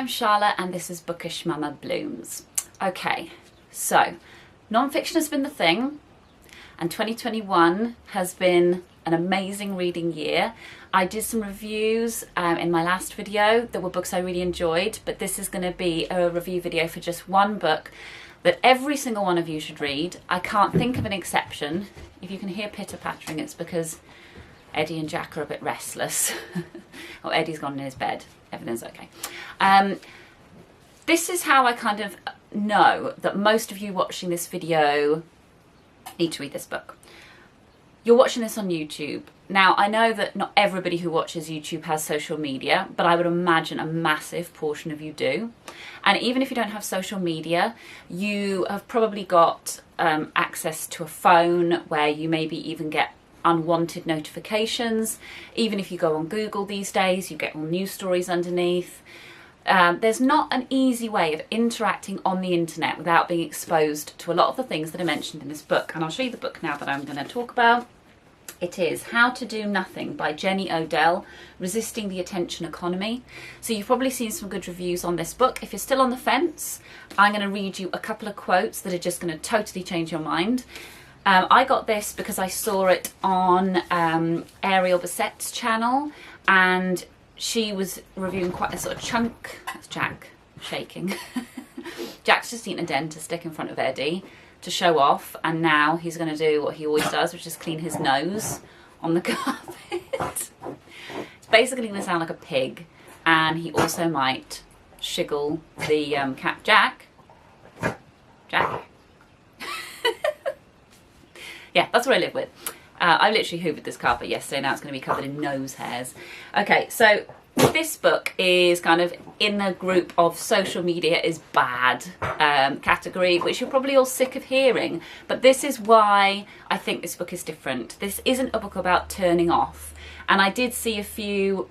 I'm Charlotte and this is Bookish Mama Blooms. Okay, so non-fiction has been the thing and 2021 has been an amazing reading year. I did some reviews in my last video that were books I really enjoyed, but this is going to be a review video for just one book that every single one of you should read. I can't think of an exception. If you can hear pitter-pattering, it's because Eddie and Jack are a bit restless. Or Eddie's gone in his bed. Everything's okay. This is how I kind of know that most of you watching this video need to read this book. You're watching this on YouTube. Now, I know that not everybody who watches YouTube has social media, but I would imagine a massive portion of you do. And even if you don't have social media, you have probably got access to a phone where you maybe even get unwanted notifications. Even if you go on Google these days, you get all news stories underneath. There's not an easy way of interacting on the internet without being exposed to a lot of the things that are mentioned in this book. And I'll show you the book now that I'm going to talk about. It is How to Do Nothing by Jenny Odell, Resisting the Attention Economy. So you've probably seen some good reviews on this book. If you're still on the fence, I'm going to read you a couple of quotes that are just going to totally change your mind. I got this because I saw it on Ariel Bassett's channel, and she was reviewing quite a sort of chunk. That's Jack shaking. Jack's just eaten a dentist stick in front of Eddie to show off, and now he's going to do what he always does, which is clean his nose on the carpet. It's basically going to sound like a pig, and he also might shiggle the cat. Jack? Yeah, that's what I live with. I literally hoovered this carpet yesterday, now it's going to be covered in nose hairs. Okay, so this book is kind of in the group of social media is bad category, which you're probably all sick of hearing. But this is why I think this book is different. This isn't a book about turning off. And I did see a few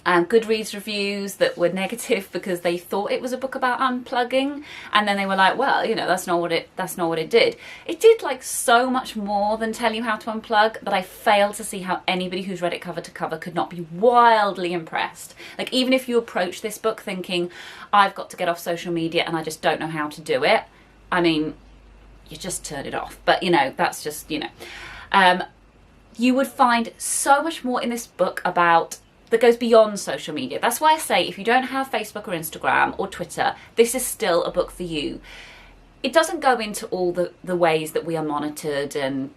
Goodreads reviews that were negative because they thought it was a book about unplugging, and then they were like, well, you know, that's not what it did. It did like so much more than tell you how to unplug that I fail to see how anybody who's read it cover to cover could not be wildly impressed. Like, even if you approach this book thinking, I've got to get off social media and I just don't know how to do it, I mean, you just turn it off. But, you know, that's just, you know. You would find so much more in this book that goes beyond social media. That's why I say if you don't have Facebook or Instagram or Twitter, this is still a book for you. It doesn't go into all the ways that we are monitored and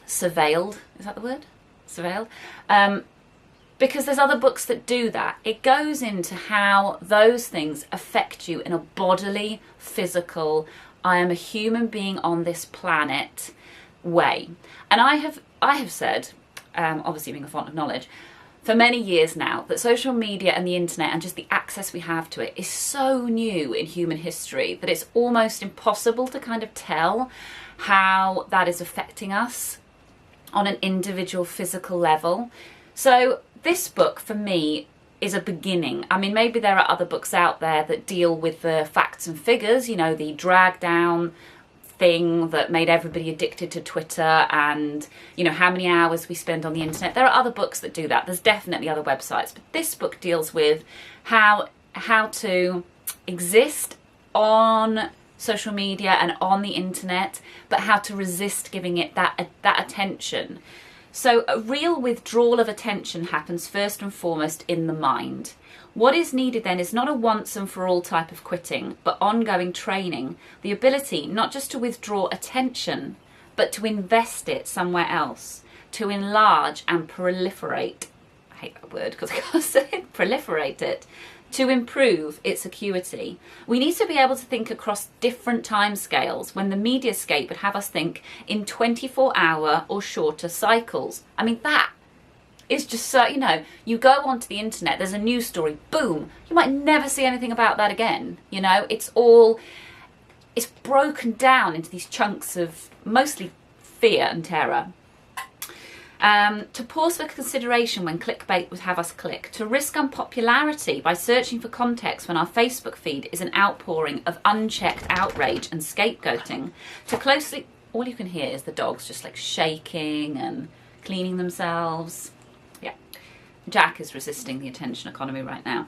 surveilled. Is that the word? Surveilled? Because there's other books that do that. It goes into how those things affect you in a bodily, physical, I am a human being on this planet way. And I have said, obviously being a font of knowledge, for many years now, that social media and the internet and just the access we have to it is so new in human history that it's almost impossible to kind of tell how that is affecting us on an individual physical level. So this book for me is a beginning. I mean, maybe there are other books out there that deal with the facts and figures, you know, the drag down thing that made everybody addicted to Twitter and, you know, how many hours we spend on the internet. There are other books that do that. There's definitely other websites, but this book deals with how to exist on social media and on the internet, but how to resist giving it that attention. So a real withdrawal of attention happens first and foremost in the mind. What is needed then is not a once and for all type of quitting, but ongoing training, the ability not just to withdraw attention, but to invest it somewhere else, to enlarge and proliferate, I hate that word because I can't say it, proliferate it, to improve its acuity. We need to be able to think across different time scales when the mediascape would have us think in 24-hour or shorter cycles. I mean, that is just so, you know, you go onto the internet, there's a news story, boom, you might never see anything about that again. You know, it's broken down into these chunks of mostly fear and terror. To pause for consideration when clickbait would have us click, to risk unpopularity by searching for context when our Facebook feed is an outpouring of unchecked outrage and scapegoating, to closely, all you can hear is the dogs just like shaking and cleaning themselves. Yeah, Jack is resisting the attention economy right now.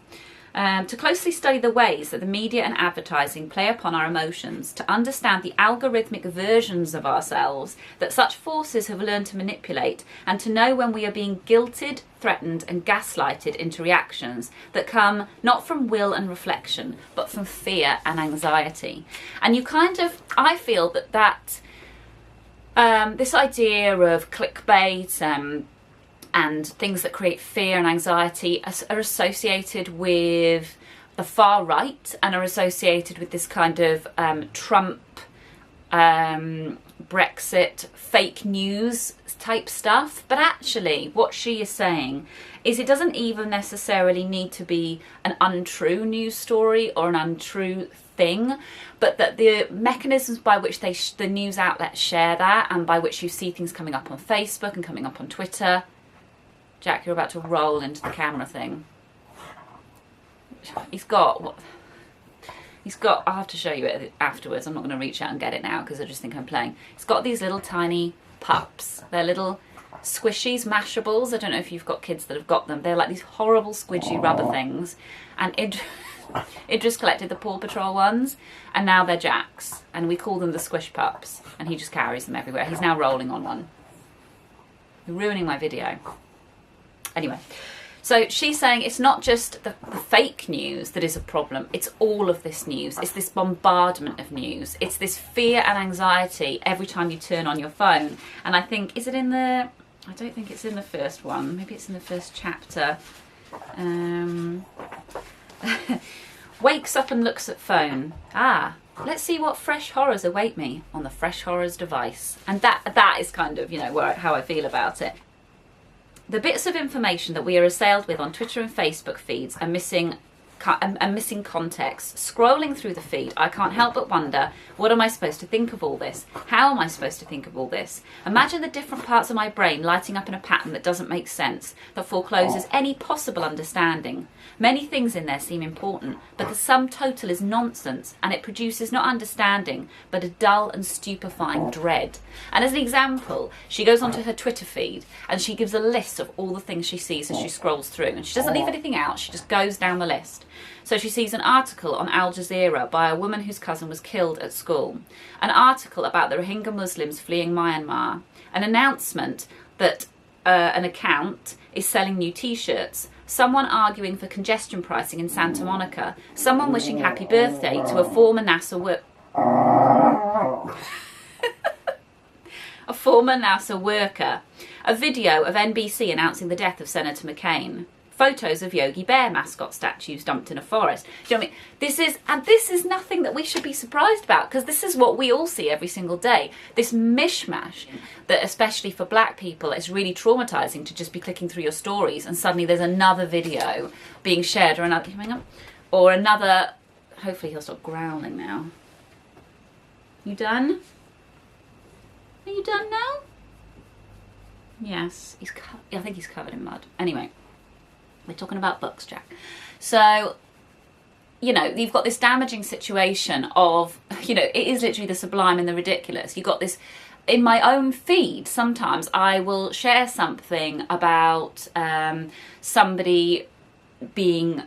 To closely study the ways that the media and advertising play upon our emotions, to understand the algorithmic versions of ourselves that such forces have learned to manipulate, and to know when we are being guilted, threatened and gaslighted into reactions that come not from will and reflection, but from fear and anxiety. And you kind of, I feel that this idea of clickbait and things that create fear and anxiety are associated with the far right and are associated with this kind of Trump, Brexit, fake news type stuff. But actually what she is saying is it doesn't even necessarily need to be an untrue news story or an untrue thing, but that the mechanisms by which the news outlets share that, and by which you see things coming up on Facebook and coming up on Twitter. Jack, you're about to roll into the camera thing. He's got, I'll have to show you it afterwards. I'm not going to reach out and get it now because I just think I'm playing. He's got these little tiny pups. They're little squishies, mashables. I don't know if you've got kids that have got them. They're like these horrible squidgy rubber things. And it just collected the Paw Patrol ones, and now they're Jack's. And we call them the squish pups. And he just carries them everywhere. He's now rolling on one. You're ruining my video. Anyway, so she's saying it's not just the fake news that is a problem, it's all of this news. It's this bombardment of news. It's this fear and anxiety every time you turn on your phone. And I think, is it in the, I don't think it's in the first one, maybe it's in the first chapter. Wakes up and looks at phone. Let's see what fresh horrors await me on the fresh horrors device. And that is kind of, you know, how I feel about it. The bits of information that we are assailed with on Twitter and Facebook feeds are missing context. Scrolling through the feed, I can't help but wonder, what am I supposed to think of all this? How am I supposed to think of all this? Imagine the different parts of my brain lighting up in a pattern that doesn't make sense, that forecloses any possible understanding. Many things in there seem important, but the sum total is nonsense, and it produces not understanding, but a dull and stupefying dread. And as an example, she goes onto her Twitter feed and she gives a list of all the things she sees as she scrolls through, and she doesn't leave anything out, she just goes down the list. So she sees an article on Al Jazeera by a woman whose cousin was killed at school, an article about the Rohingya Muslims fleeing Myanmar, an announcement that an account is selling new t-shirts, someone arguing for congestion pricing in Santa Monica, someone wishing happy birthday to a former NASA worker, a video of NBC announcing the death of Senator McCain, photos of Yogi Bear mascot statues dumped in a forest. Do you know what I mean? This is nothing that we should be surprised about, because this is what we all see every single day. This mishmash that, especially for black people, is really traumatizing to just be clicking through your stories and suddenly there's another video being shared or another, hopefully he'll stop growling now. You done? Are you done now? Yes, I think he's covered in mud. Anyway. We're talking about books, Jack. So, you know, you've got this damaging situation of, you know, it is literally the sublime and the ridiculous. You've got this, in my own feed, sometimes I will share something about somebody being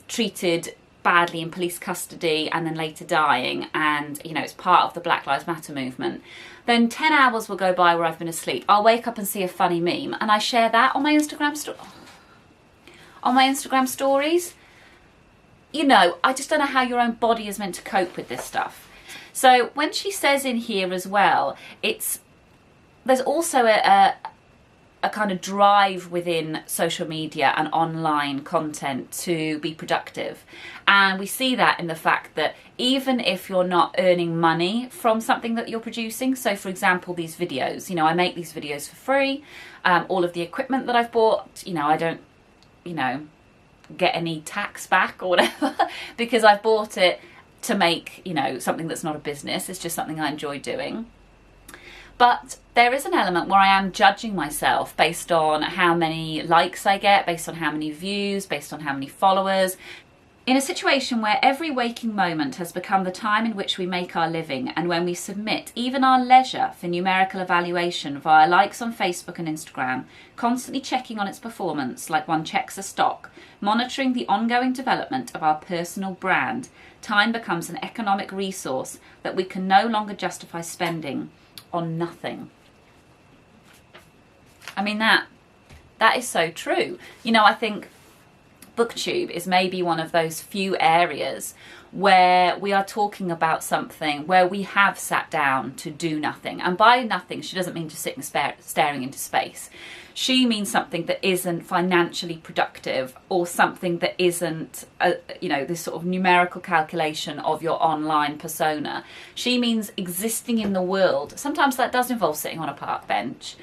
treated badly in police custody and then later dying, and, you know, it's part of the Black Lives Matter movement. Then 10 hours will go by where I've been asleep. I'll wake up and see a funny meme and I share that on my Instagram story. On my Instagram stories. You know, I just don't know how your own body is meant to cope with this stuff. So when she says in here as well, there's also a kind of drive within social media and online content to be productive. And we see that in the fact that even if you're not earning money from something that you're producing, so for example, these videos, you know, I make these videos for free. All of the equipment that I've bought, you know, I don't, you know, get any tax back or whatever because I've bought it to make, you know, something that's not a business. It's just something I enjoy doing. But there is an element where I am judging myself based on how many likes I get, based on how many views, based on how many followers. In a situation where every waking moment has become the time in which we make our living, and when we submit even our leisure for numerical evaluation via likes on Facebook and Instagram, constantly checking on its performance like one checks a stock, monitoring the ongoing development of our personal brand, time becomes an economic resource that we can no longer justify spending on nothing. I mean, that is so true. You know, I think BookTube is maybe one of those few areas where we are talking about something where we have sat down to do nothing. And by nothing, she doesn't mean to sit and staring into space. She means something that isn't financially productive, or something that isn't, you know, this sort of numerical calculation of your online persona. She means existing in the world. Sometimes that does involve sitting on a park bench.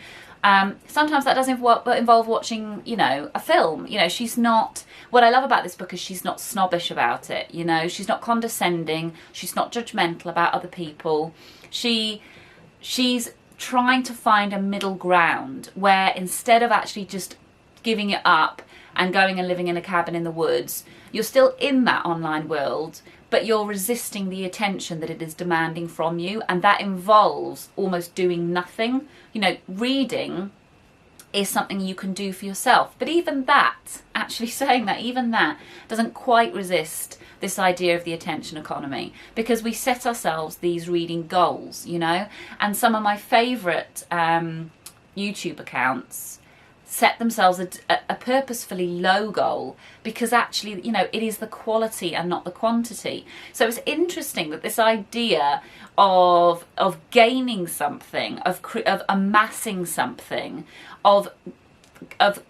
Sometimes that does involve watching, you know, a film. You know, she's not, what I love about this book is she's not snobbish about it, you know, she's not condescending, she's not judgmental about other people. She's trying to find a middle ground where, instead of actually just giving it up and going and living in a cabin in the woods, you're still in that online world, but you're resisting the attention that it is demanding from you, and that involves almost doing nothing. You know, reading is something you can do for yourself, but even that, actually saying that, even that doesn't quite resist this idea of the attention economy, because we set ourselves these reading goals, you know, and some of my favourite YouTube accounts set themselves a purposefully low goal, because actually, you know, it is the quality and not the quantity. So it's interesting that this idea of gaining something, of amassing something, of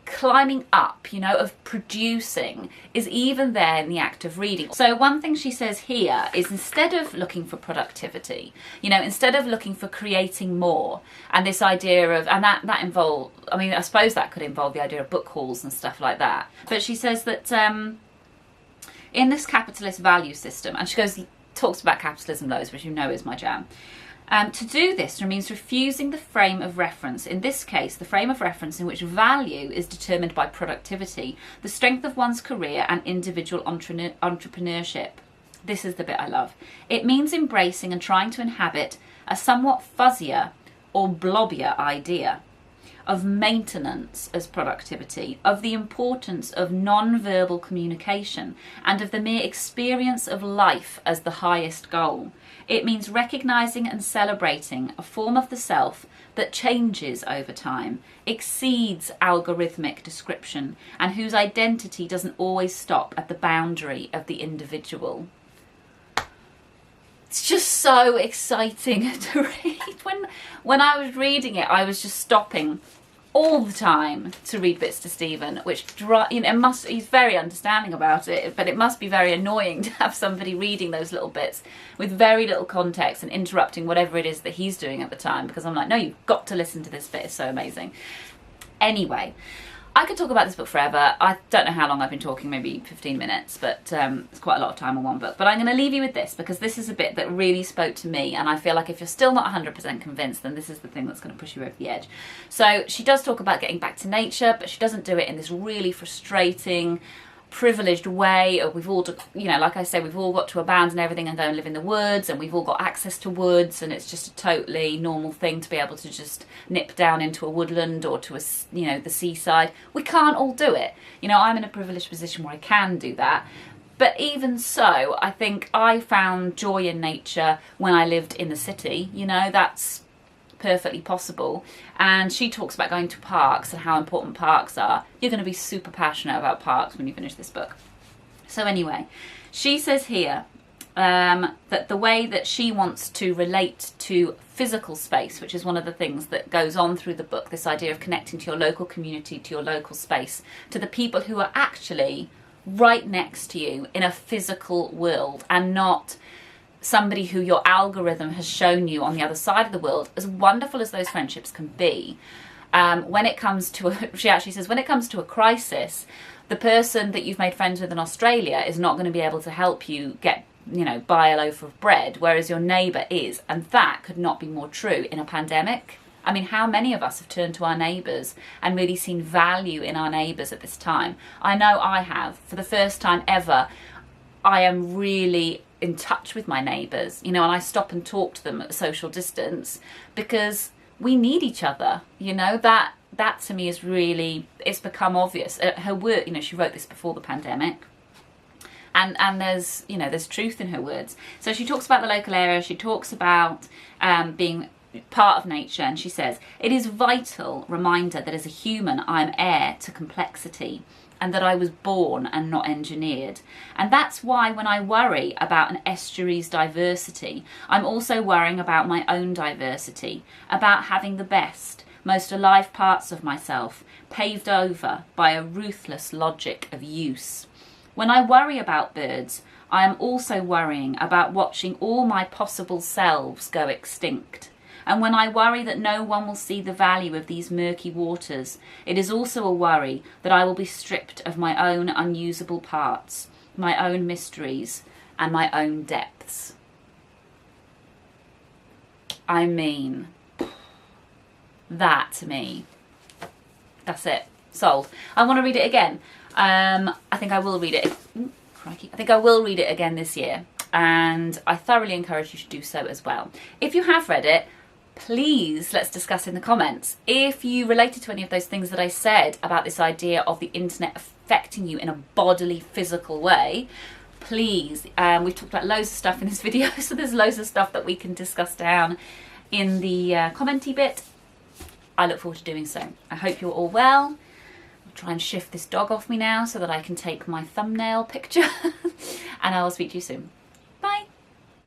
climbing up, you know, of producing, is even there in the act of reading. So one thing she says here is, instead of looking for productivity, you know, instead of looking for creating more, and this idea of, and that involve, I mean, I suppose that could involve the idea of book hauls and stuff like that. But she says that in this capitalist value system, and she talks about capitalism loads, which you know is my jam. To do this means refusing the frame of reference, in this case the frame of reference in which value is determined by productivity, the strength of one's career and individual entrepreneurship. This is the bit I love. It means embracing and trying to inhabit a somewhat fuzzier or blobbier idea of maintenance as productivity, of the importance of non-verbal communication, and of the mere experience of life as the highest goal. It means recognizing and celebrating a form of the self that changes over time, exceeds algorithmic description, and whose identity doesn't always stop at the boundary of the individual. It's just so exciting to read. When I was reading it, I was just stopping all the time to read bits to Stephen, which, you know, he's very understanding about it, but it must be very annoying to have somebody reading those little bits with very little context and interrupting whatever it is that he's doing at the time, because I'm like, no, you've got to listen to this bit, it's so amazing. Anyway, I could talk about this book forever. I don't know how long I've been talking, maybe 15 minutes, but it's quite a lot of time on one book. But I'm going to leave you with this, because this is a bit that really spoke to me, and I feel like if you're still not 100% convinced, then this is the thing that's going to push you over the edge. So she does talk about getting back to nature, but she doesn't do it in this really frustrating, privileged way of, we've all, you know, like I say, we've all got to abandon everything and go and live in the woods, and we've all got access to woods, and it's just a totally normal thing to be able to just nip down into a woodland or to a, you know, the seaside. We can't all do it. You know, I'm in a privileged position where I can do that. But even so, I think I found joy in nature when I lived in the city. You know, that's perfectly possible. And she talks about going to parks and how important parks are. You're going to be super passionate about parks when you finish this book. So anyway, she says here that the way that she wants to relate to physical space, which is one of the things that goes on through the book, this idea of connecting to your local community, to your local space, to the people who are actually right next to you in a physical world, and not somebody who your algorithm has shown you on the other side of the world. As wonderful as those friendships can be, when it comes to she actually says, when it comes to a crisis, the person that you've made friends with in Australia is not going to be able to help you get, you know, buy a loaf of bread, whereas your neighbour is. And that could not be more true in a pandemic. I mean, how many of us have turned to our neighbours and really seen value in our neighbours at this time? I know I have. For the first time ever, I am really in touch with my neighbours, you know, and I stop and talk to them at a social distance because we need each other, you know. That to me is really, it's become obvious. Her work, you know, she wrote this before the pandemic, and there's, you know, there's truth in her words. So she talks about the local area, she talks about being part of nature, and she says, it is vital reminder that as a human I am heir to complexity, and that I was born and not engineered. And that's why when I worry about an estuary's diversity, I'm also worrying about my own diversity, about having the best, most alive parts of myself paved over by a ruthless logic of use. When I worry about birds, I am also worrying about watching all my possible selves go extinct. And when I worry that no one will see the value of these murky waters, it is also a worry that I will be stripped of my own unusable parts, my own mysteries, and my own depths. I mean, that to me, that's it, sold. I want to read it again. I think I will read it. Crikey. I think I will read it again this year, and I thoroughly encourage you to do so as well. If you have read it, please let's discuss in the comments. If you related to any of those things that I said about this idea of the internet affecting you in a bodily, physical way, please, we've talked about loads of stuff in this video, so there's loads of stuff that we can discuss down in the commenty bit. I look forward to doing so. I hope you're all well. I'll try and shift this dog off me now so that I can take my thumbnail picture and I will speak to you soon.